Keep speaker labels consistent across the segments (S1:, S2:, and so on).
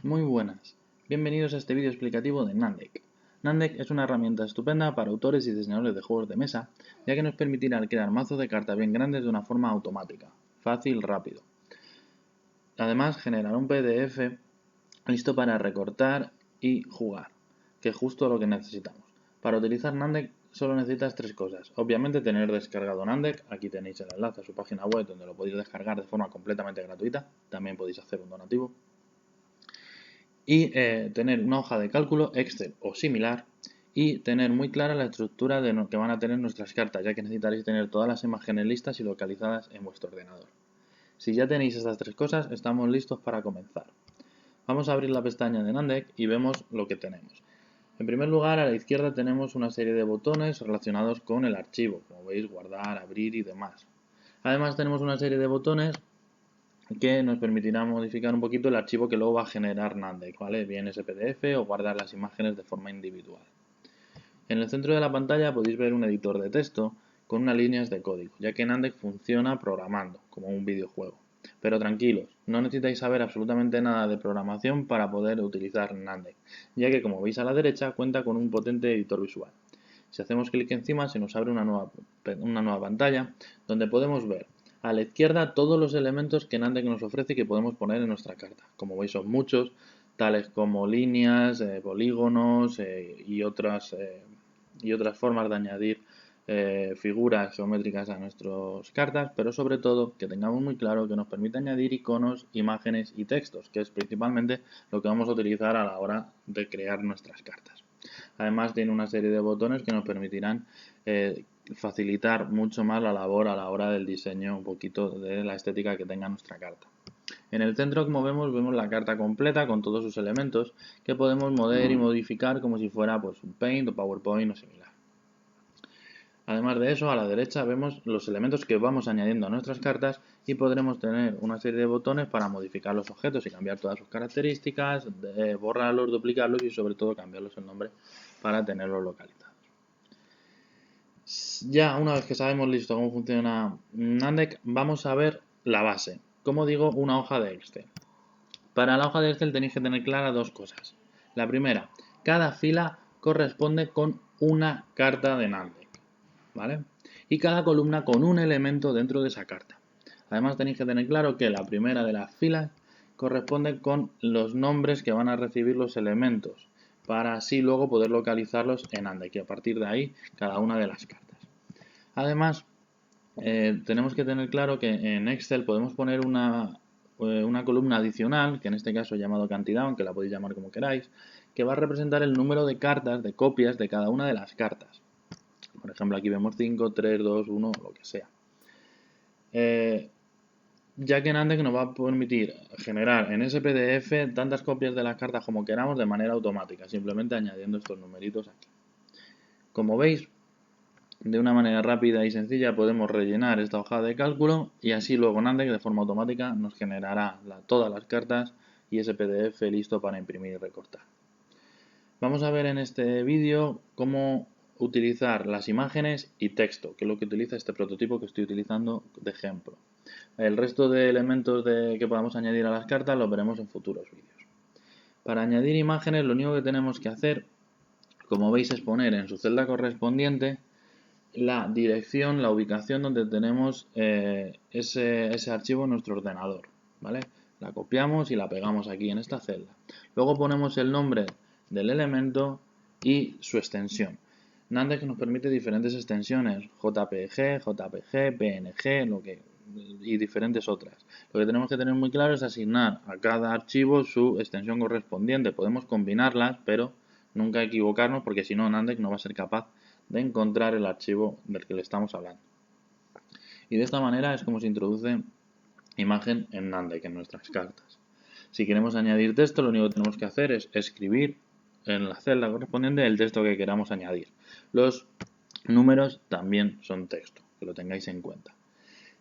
S1: Muy buenas, bienvenidos a este vídeo explicativo de Nandeck. Nandeck es una herramienta estupenda para autores y diseñadores de juegos de mesa, ya que nos permitirá crear mazos de cartas bien grandes de una forma automática, fácil, rápido. Además, generará un PDF listo para recortar y jugar, que es justo lo que necesitamos. Para utilizar Nandeck solo necesitas tres cosas. Obviamente tener descargado Nandeck, aquí tenéis el enlace a su página web donde lo podéis descargar de forma completamente gratuita, también podéis hacer un donativo. Y tener una hoja de cálculo, Excel o similar, y tener muy clara la estructura que van a tener nuestras cartas, ya que necesitaréis tener todas las imágenes listas y localizadas en vuestro ordenador. Si ya tenéis estas tres cosas, estamos listos para comenzar. Vamos a abrir la pestaña de Nandeck y vemos lo que tenemos. En primer lugar, a la izquierda tenemos una serie de botones relacionados con el archivo, como veis, guardar, abrir y demás. Además tenemos una serie de botones que nos permitirá modificar un poquito el archivo que luego va a generar Nandeck, ¿vale? Bien ese PDF o guardar las imágenes de forma individual. En el centro de la pantalla podéis ver un editor de texto con unas líneas de código, ya que Nandeck funciona programando, como un videojuego. Pero tranquilos, no necesitáis saber absolutamente nada de programación para poder utilizar Nandeck, ya que como veis a la derecha cuenta con un potente editor visual. Si hacemos clic encima se nos abre una nueva pantalla donde podemos ver a la izquierda todos los elementos que Nandeck nos ofrece y que podemos poner en nuestra carta. Como veis son muchos, tales como líneas, polígonos y otras formas de añadir figuras geométricas a nuestras cartas, pero sobre todo que tengamos muy claro que nos permite añadir iconos, imágenes y textos, que es principalmente lo que vamos a utilizar a la hora de crear nuestras cartas. Además tiene una serie de botones que nos permitirán facilitar mucho más la labor a la hora del diseño un poquito de la estética que tenga nuestra carta. En el centro, como vemos la carta completa con todos sus elementos que podemos mover y modificar como si fuera pues, un Paint o PowerPoint o similar. Además de eso, a la derecha vemos los elementos que vamos añadiendo a nuestras cartas y podremos tener una serie de botones para modificar los objetos y cambiar todas sus características, borrarlos, duplicarlos y sobre todo cambiarlos el nombre para tenerlos localizados. Ya una vez que sabemos listo cómo funciona Nandeck, vamos a ver la base. Como digo, una hoja de Excel. Para la hoja de Excel tenéis que tener claras dos cosas. La primera, cada fila corresponde con una carta de Nandeck, ¿vale? Y cada columna con un elemento dentro de esa carta. Además tenéis que tener claro que la primera de las filas corresponde con los nombres que van a recibir los elementos, para así luego poder localizarlos en Nandeck y a partir de ahí cada una de las cartas. Además, tenemos que tener claro que en Excel podemos poner una columna adicional, que en este caso he llamado cantidad, aunque la podéis llamar como queráis, que va a representar el número de cartas, de copias de cada una de las cartas. Por ejemplo, aquí vemos 5, 3, 2, 1, lo que sea. Ya que Nandeck nos va a permitir generar en ese PDF tantas copias de las cartas como queramos de manera automática, simplemente añadiendo estos numeritos aquí. Como veis, de una manera rápida y sencilla podemos rellenar esta hoja de cálculo y así luego Nandeck de forma automática nos generará todas las cartas y ese PDF listo para imprimir y recortar. Vamos a ver en este vídeo cómo utilizar las imágenes y texto, que es lo que utiliza este prototipo que estoy utilizando de ejemplo. El resto de elementos que podamos añadir a las cartas los veremos en futuros vídeos. Para añadir imágenes lo único que tenemos que hacer, como veis, es poner en su celda correspondiente la dirección, la ubicación donde tenemos ese archivo en nuestro ordenador, ¿vale? La copiamos y la pegamos aquí en esta celda. Luego ponemos el nombre del elemento y su extensión. Nandeck nos permite diferentes extensiones, JPG, PNG, y diferentes otras. Lo que tenemos que tener muy claro es asignar a cada archivo su extensión correspondiente. Podemos combinarlas, pero nunca equivocarnos porque si no Nandeck no va a ser capaz de encontrar el archivo del que le estamos hablando. Y de esta manera es como se introduce imagen en Nandeck en nuestras cartas. Si queremos añadir texto, lo único que tenemos que hacer es escribir en la celda correspondiente el texto que queramos añadir. Los números también son texto, que lo tengáis en cuenta.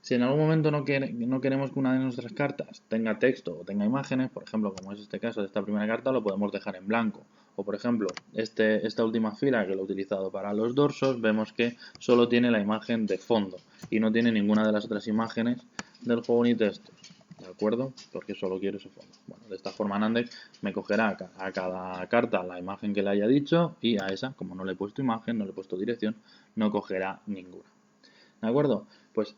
S1: Si en algún momento no queremos que una de nuestras cartas tenga texto o tenga imágenes, por ejemplo, como es este caso de esta primera carta, lo podemos dejar en blanco. O por ejemplo, esta última fila que lo he utilizado para los dorsos, vemos que solo tiene la imagen de fondo y no tiene ninguna de las otras imágenes del juego ni textos. ¿de acuerdo? Porque solo quiero ese fondo. Bueno, de esta forma Nandex me cogerá a cada carta la imagen que le haya dicho y a esa, como no le he puesto imagen, no le he puesto dirección, no cogerá ninguna. ¿De acuerdo? Pues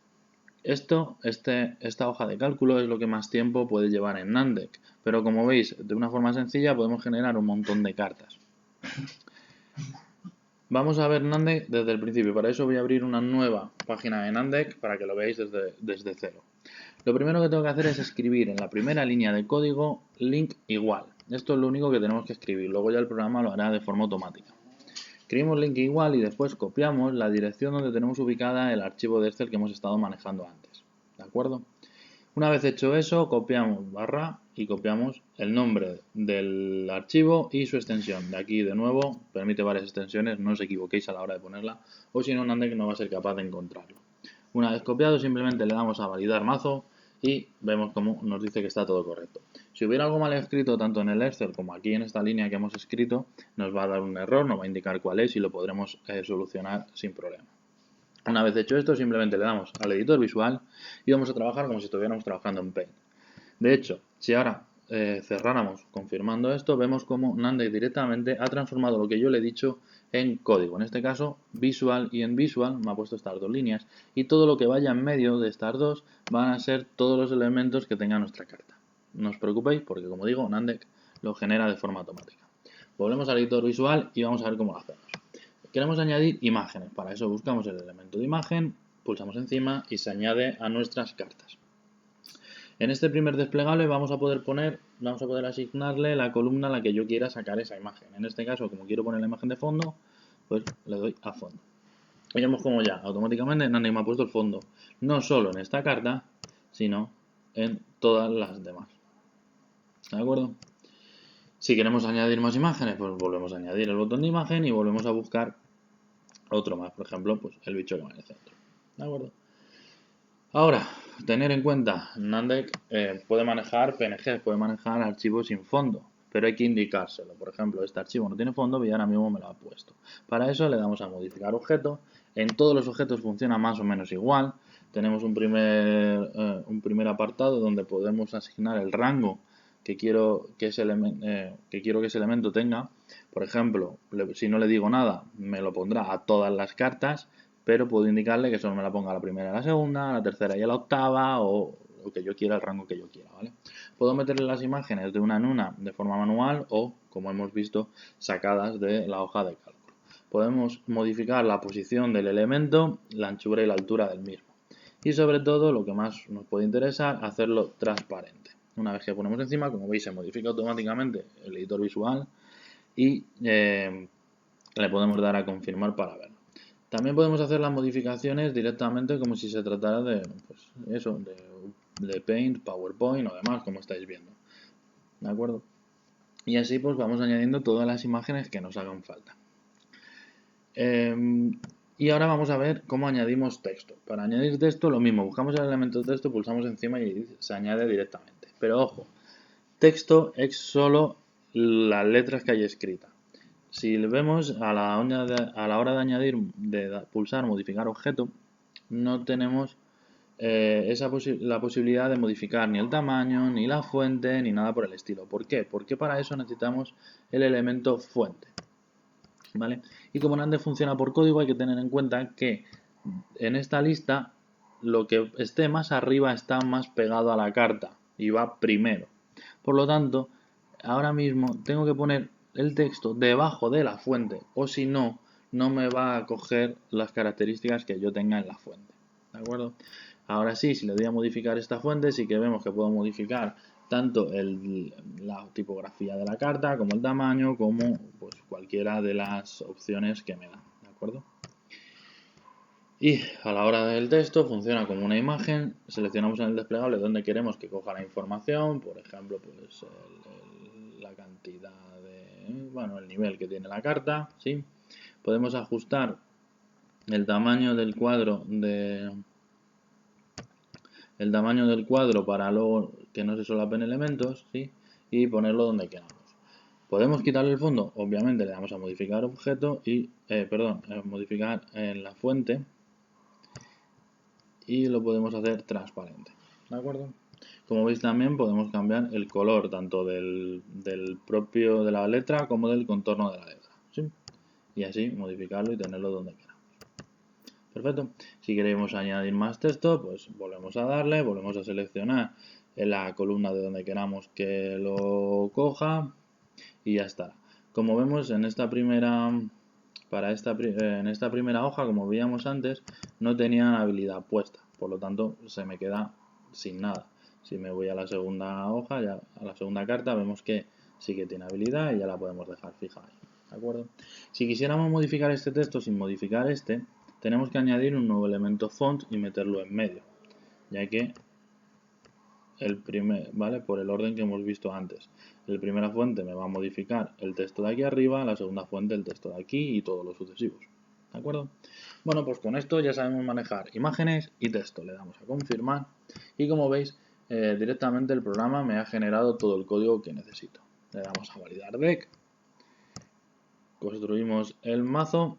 S1: esta hoja de cálculo es lo que más tiempo puede llevar en Nandex, pero como veis, de una forma sencilla podemos generar un montón de cartas. Vamos a ver Nandex desde el principio. Para eso voy a abrir una nueva página de Nandex para que lo veáis desde cero. Lo primero que tengo que hacer es escribir en la primera línea de código link igual. Esto es lo único que tenemos que escribir. Luego ya el programa lo hará de forma automática. Escribimos link igual y después copiamos la dirección donde tenemos ubicada el archivo de Excel que hemos estado manejando antes. ¿De acuerdo? Una vez hecho eso, copiamos barra y copiamos el nombre del archivo y su extensión. De aquí, de nuevo, permite varias extensiones, no os equivoquéis a la hora de ponerla, o si no, Nandex no va a ser capaz de encontrarlo. Una vez copiado, simplemente le damos a validar mazo y vemos cómo nos dice que está todo correcto. Si hubiera algo mal escrito, tanto en el Excel como aquí en esta línea que hemos escrito, nos va a dar un error, nos va a indicar cuál es y lo podremos solucionar sin problema. Una vez hecho esto, simplemente le damos al editor visual y vamos a trabajar como si estuviéramos trabajando en Paint. De hecho, si ahora cerráramos confirmando esto, vemos como Nandex directamente ha transformado lo que yo le he dicho en código. En este caso, Visual, y en Visual me ha puesto estas dos líneas y todo lo que vaya en medio de estas dos van a ser todos los elementos que tenga nuestra carta. No os preocupéis porque, como digo, Nandex lo genera de forma automática. Volvemos al editor visual y vamos a ver cómo lo hacemos. Queremos añadir imágenes. Para eso buscamos el elemento de imagen, pulsamos encima y se añade a nuestras cartas. En este primer desplegable vamos a poder asignarle la columna a la que yo quiera sacar esa imagen. En este caso, como quiero poner la imagen de fondo, pues le doy a fondo. Y vemos como ya automáticamente Nandex me ha puesto el fondo, no solo en esta carta, sino en todas las demás. ¿De acuerdo? Si queremos añadir más imágenes, pues volvemos a añadir el botón de imagen y volvemos a buscar otro más, por ejemplo, pues el bicho que va en el centro. ¿De acuerdo? Ahora, tener en cuenta, Nandex puede manejar PNG, puede manejar archivos sin fondo, pero hay que indicárselo. Por ejemplo, este archivo no tiene fondo y ahora mismo me lo ha puesto. Para eso le damos a modificar objeto. En todos los objetos funciona más o menos igual. Tenemos un primer apartado donde podemos asignar el rango que quiero que ese elemento tenga. Por ejemplo, si no le digo nada, me lo pondrá a todas las cartas, pero puedo indicarle que solo me la ponga a la primera y a la segunda, a la tercera y a la octava, o lo que yo quiera, el rango que yo quiera, ¿vale? Puedo meterle las imágenes de una en una de forma manual o, como hemos visto, sacadas de la hoja de cálculo. Podemos modificar la posición del elemento, la anchura y la altura del mismo. Y sobre todo, lo que más nos puede interesar, hacerlo transparente. Una vez que ponemos encima, como veis, se modifica automáticamente el editor visual y le podemos dar a confirmar para verlo. También podemos hacer las modificaciones directamente como si se tratara de, de Paint, PowerPoint o demás, como estáis viendo. ¿De acuerdo? Y así pues vamos añadiendo todas las imágenes que nos hagan falta. Y ahora vamos a ver cómo añadimos texto. Para añadir texto lo mismo, buscamos el elemento de texto, pulsamos encima y se añade directamente. Pero ojo, texto es solo las letras que hay escritas. Si vemos a la hora de añadir, de pulsar modificar objeto, no tenemos la posibilidad de modificar ni el tamaño, ni la fuente, ni nada por el estilo. ¿Por qué? Porque para eso necesitamos el elemento fuente. ¿Vale? Y como Nandex funciona por código, hay que tener en cuenta que en esta lista lo que esté más arriba está más pegado a la carta y va primero. Por lo tanto, ahora mismo tengo que poner el texto debajo de la fuente, o si no, no me va a coger las características que yo tenga en la fuente. ¿De acuerdo? Ahora sí, si le doy a modificar esta fuente, sí que vemos que puedo modificar tanto la tipografía de la carta, como el tamaño, como pues, cualquiera de las opciones que me da. ¿De acuerdo? Y a la hora del texto funciona como una imagen, seleccionamos en el desplegable donde queremos que coja la información, por ejemplo, pues la cantidad el nivel que tiene la carta, ¿sí? Podemos ajustar el tamaño del cuadro para luego que no se solapen elementos, ¿sí? Y ponerlo donde queramos. ¿Podemos quitarle el fondo? Obviamente le damos a modificar objeto y, modificar en la fuente y lo podemos hacer transparente. ¿De acuerdo? Como veis también podemos cambiar el color tanto del propio de la letra como del contorno de la letra, ¿sí? Y así modificarlo y tenerlo donde queramos. Perfecto. Si queremos añadir más texto, pues volvemos a darle, volvemos a seleccionar en la columna de donde queramos que lo coja y ya está. Como vemos en esta primera en esta primera hoja, como veíamos antes, no tenía habilidad puesta, por lo tanto se me queda sin nada. Si me voy a la segunda hoja, ya a la segunda carta, vemos que sí que tiene habilidad y ya la podemos dejar fija ahí, ¿de acuerdo? Si quisiéramos modificar este texto sin modificar este, tenemos que añadir un nuevo elemento font y meterlo en medio, ya que ¿vale? Por el orden que hemos visto antes. La primera fuente me va a modificar el texto de aquí arriba, la segunda fuente el texto de aquí y todos los sucesivos. ¿De acuerdo? Bueno, pues con esto ya sabemos manejar imágenes y texto. Le damos a confirmar y como veis, directamente el programa me ha generado todo el código que necesito. Le damos a validar deck, construimos el mazo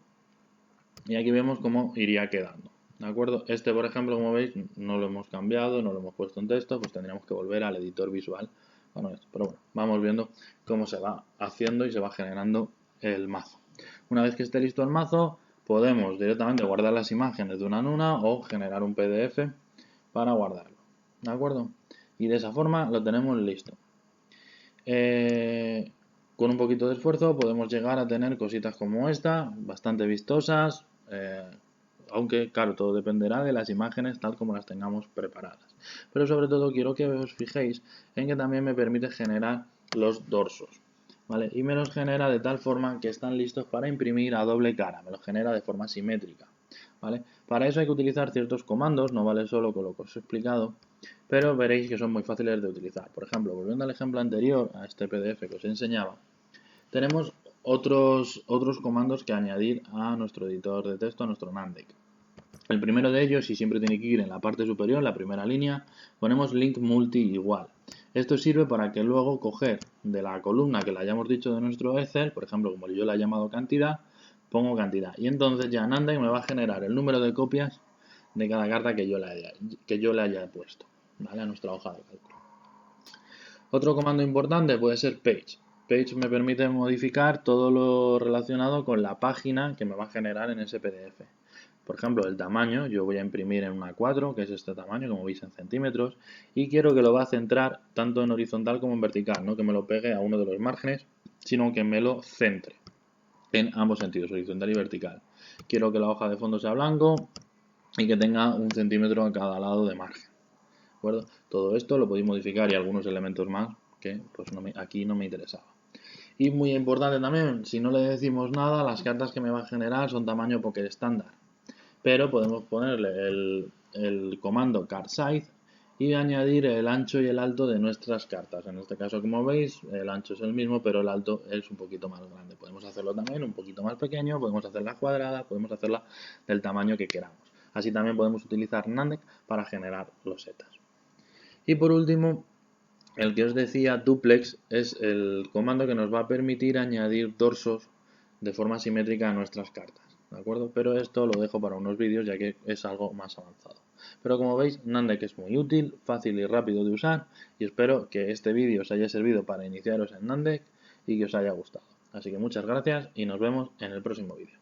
S1: y aquí vemos cómo iría quedando. ¿De acuerdo? Este, por ejemplo, como veis, no lo hemos cambiado, no lo hemos puesto en texto, pues tendríamos que volver al editor visual. Bueno, pero bueno, vamos viendo cómo se va haciendo y se va generando el mazo. Una vez que esté listo el mazo, podemos directamente guardar las imágenes de una en una o generar un PDF para guardarlo. ¿De acuerdo? Y de esa forma lo tenemos listo. Con un poquito de esfuerzo podemos llegar a tener cositas como esta, bastante vistosas, aunque claro, todo dependerá de las imágenes tal como las tengamos preparadas. Pero sobre todo quiero que os fijéis en que también me permite generar los dorsos, ¿vale? Y me los genera de tal forma que están listos para imprimir a doble cara, me los genera de forma simétrica, ¿vale? Para eso hay que utilizar ciertos comandos, no vale solo con lo que os he explicado, pero veréis que son muy fáciles de utilizar. Por ejemplo, volviendo al ejemplo anterior, a este PDF que os enseñaba, tenemos otros comandos que añadir a nuestro editor de texto, a nuestro Nandeck. El primero de ellos, y siempre tiene que ir en la parte superior, la primera línea, ponemos link multi igual. Esto sirve para que luego coger de la columna que le hayamos dicho de nuestro Excel, por ejemplo, como yo le he llamado cantidad, pongo cantidad. Y entonces ya Nandeck me va a generar el número de copias de cada carta que yo le haya puesto, ¿vale? A nuestra hoja de cálculo. Otro comando importante puede ser page. Page me permite modificar todo lo relacionado con la página que me va a generar en ese PDF. Por ejemplo, el tamaño, yo voy a imprimir en una 4, que es este tamaño, como veis en centímetros, y quiero que lo va a centrar tanto en horizontal como en vertical, no que me lo pegue a uno de los márgenes, sino que me lo centre en ambos sentidos, horizontal y vertical. Quiero que la hoja de fondo sea blanco y que tenga 1 centímetro a cada lado de margen. ¿De acuerdo? Todo esto lo podéis modificar y algunos elementos más que pues aquí no me interesaba. Y muy importante también, si no le decimos nada, las cartas que me va a generar son tamaño Poker estándar. Pero podemos ponerle el comando cardSize y añadir el ancho y el alto de nuestras cartas. En este caso, como veis, el ancho es el mismo, pero el alto es un poquito más grande. Podemos hacerlo también un poquito más pequeño, podemos hacerla cuadrada, podemos hacerla del tamaño que queramos. Así también podemos utilizar Nandeck para generar losetas. Y por último, el que os decía, duplex, es el comando que nos va a permitir añadir dorsos de forma simétrica a nuestras cartas, ¿de acuerdo? Pero esto lo dejo para unos vídeos ya que es algo más avanzado. Pero como veis, Nandeck es muy útil, fácil y rápido de usar y espero que este vídeo os haya servido para iniciaros en Nandeck y que os haya gustado. Así que muchas gracias y nos vemos en el próximo vídeo.